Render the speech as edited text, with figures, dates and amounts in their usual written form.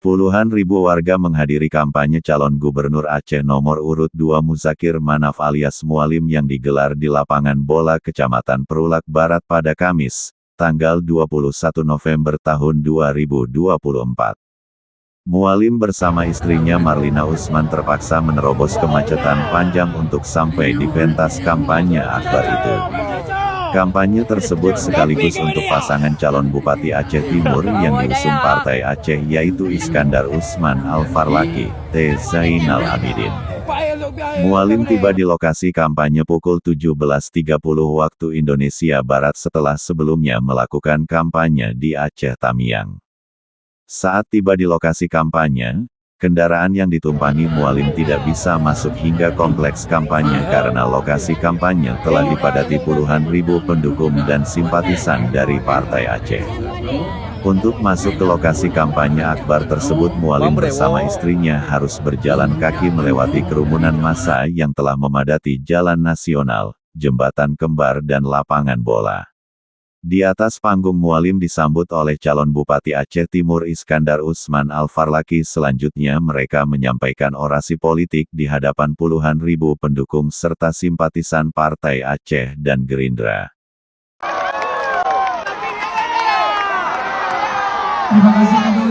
Puluhan ribu warga menghadiri kampanye calon gubernur Aceh nomor urut 2 Muzakir Manaf alias Mualim yang digelar di lapangan bola Kecamatan Perulak Barat pada Kamis, tanggal 21 November tahun 2024. Mualim bersama istrinya Marlina Usman terpaksa menerobos kemacetan panjang untuk sampai di pentas kampanye akbar itu. Kampanye tersebut sekaligus untuk pasangan calon Bupati Aceh Timur yang diusung Partai Aceh yaitu Iskandar Usman Al-Farlaki, T. Zainal Abidin. Mualim tiba di lokasi kampanye pukul 17.30 waktu Indonesia Barat setelah sebelumnya melakukan kampanye di Aceh Tamiang. Saat tiba di lokasi kampanye, kendaraan yang ditumpangi Mualim tidak bisa masuk hingga kompleks kampanye karena lokasi kampanye telah dipadati puluhan ribu pendukung dan simpatisan dari Partai Aceh. Untuk masuk ke lokasi kampanye akbar tersebut Mualim bersama istrinya harus berjalan kaki melewati kerumunan massa yang telah memadati Jalan Nasional, Jembatan Kembar dan lapangan bola. Di atas panggung Mualim disambut oleh calon Bupati Aceh Timur Iskandar Usman Al-Farlaki. Selanjutnya mereka menyampaikan orasi politik di hadapan puluhan ribu pendukung serta simpatisan Partai Aceh dan Gerindra. Terima kasih.